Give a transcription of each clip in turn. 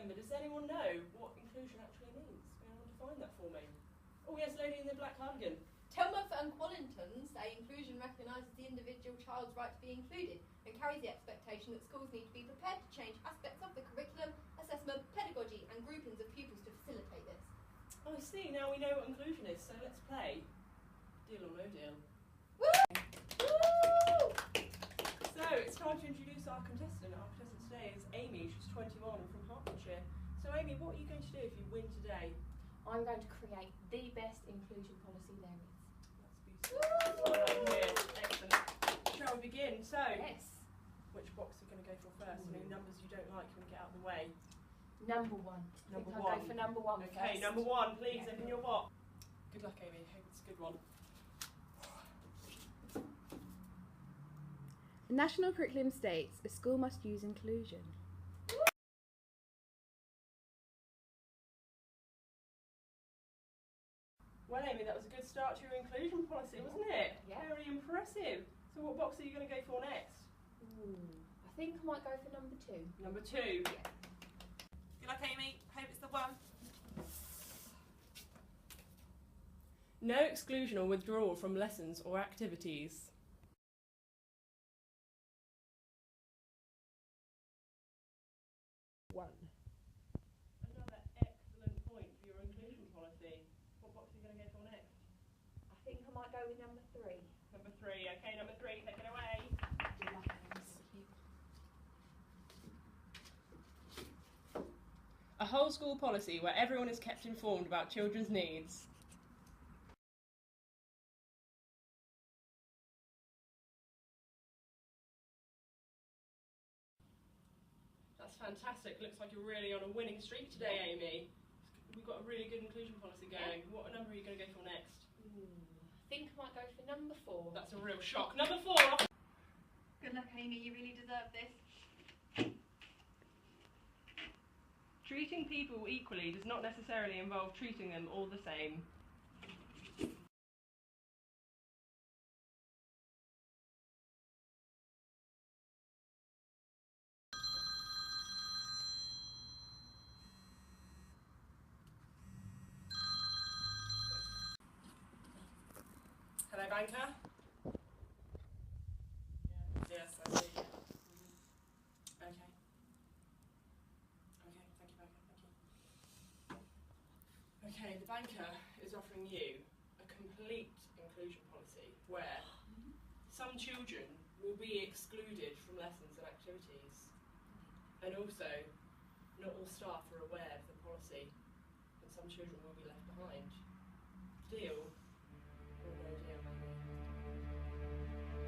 member, does anyone know what inclusion actually means? Can anyone define that for me? Oh yes, lady in the black cardigan. Telmouth and Quallington say inclusion recognises the individual child's right to be included and carries the expectation that schools need to be prepared to change aspects of the curriculum, assessment, pedagogy and groupings of pupils to facilitate this. Oh, I see, now we know what inclusion is, so let's play Deal or No Deal. Woo! Woo! So it's time to introduce our contestant. Our contestant today is Amy, she's 21 from Hertfordshire. So Amy, what are you going to do if you win today? I'm going to create the best inclusion policy there is. That's beautiful. Well done here. Excellent. Shall we begin? So, Yes. which box are you going to go for first? Any numbers you don't like, you want to get out of the way? Number one. Number I'll one. go for number one Okay, first. number one, please, Yeah. open your box. Good luck, Amy. Hope it's a good one. The national curriculum states a school must use inclusion. Well, Amy, that was a good start to your inclusion policy, wasn't it? Yeah. Very impressive. So what box are you going to go for next? I think I might go for number two. Number two. Yeah. Good luck, Amy. Hope it's the one. No exclusion or withdrawal from lessons or activities. One. Another excellent point for your inclusion policy. What box are you going to go for next? I think I might go with number three. Number three. Okay, number three, take it away. A whole school policy where everyone is kept informed about children's needs. That's fantastic. Looks like you're really on a winning streak today, Amy. We've got a really good inclusion policy going. What number are you going to go for next? I think I might go for number four. That's a real shock. Number four. Good luck, Amy. You really deserve this. Treating people equally does not necessarily involve treating them all the same. Hello, banker. Yes, I see. Okay. Okay, thank you, banker. Thank you. Okay, the banker is offering you a complete inclusion policy where some children will be excluded from lessons and activities, and also not all staff are aware of the policy, and some children will be left behind. Deal or no deal, maybe?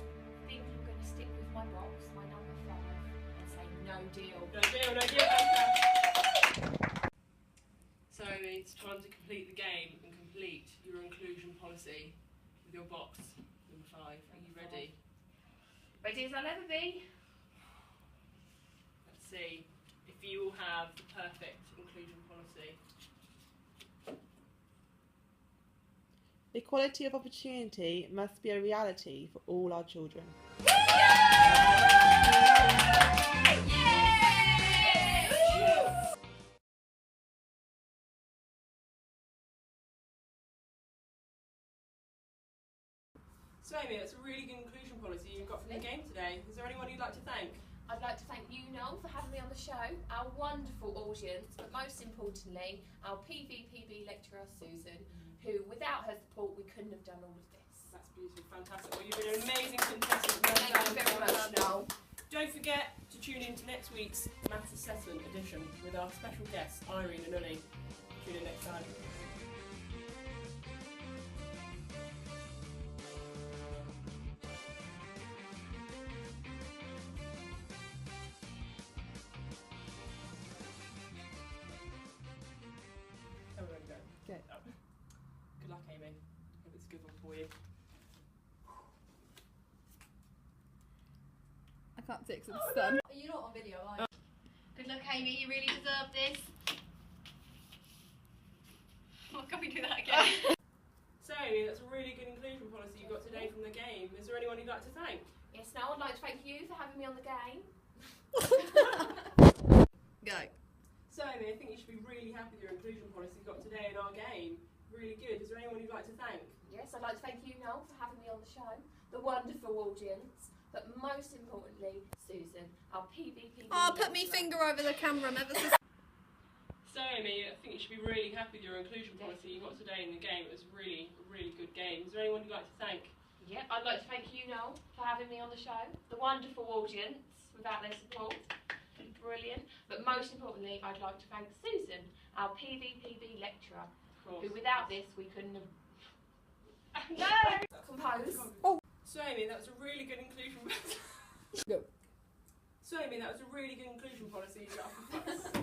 I think I'm going to stick with my box, my number five, and say no deal. No deal, no deal, banker. So it's time to complete the game and complete your inclusion policy with your box number five. Are you ready? Ready as I'll ever be. Let's see if you will have the perfect inclusion policy. Equality of opportunity must be a reality for all our children. So Amy, that's a really good inclusion policy you've got from the game today. Is there anyone you'd like to thank? I'd like to thank you, Noel, for having me on the show, our wonderful audience, but most importantly, our PVPB lecturer, Susan, who, without her support, we couldn't have done all of this. That's beautiful, fantastic. Well, you've been an amazing contestant. Thank you very much, Noel. Don't forget to tune in to next week's Maths Assessment edition with our special guests, Irene and Ully. Tune in next time. Everyone go. Go. Oh. Good luck, Amy. Hope it's a good one for you. I can't take some sun. You're not on video, are you? Good luck, Amy. You really deserve this. Well, can we do that again? So, Amy, that's a really good inclusion policy you got today from the game. Is there anyone you'd like to thank? Yes, now I'd like to thank you for having me on the game. Go. So Amy, I think you should be really happy with your inclusion policy you got today in our game. Really good. Is there anyone you'd like to thank? Yes, I'd like to thank you, Noel, for having me on the show, the wonderful audience, but most importantly, Susan, our PVP. Oh, put me finger over the camera, ever so So Amy, I think you should be really happy with your inclusion policy you got today in the game. It was a really good game. Is there anyone you'd like to thank? Yep, I'd like to thank you, Noel, for having me on the show, the wonderful audience. Without their support, brilliant. But most importantly, I'd like to thank Susan, our PVPB lecturer, who without this we couldn't have. No! Compose. So Amy, that was a really good inclusion. Go. So Amy, that was a really good inclusion policy you got.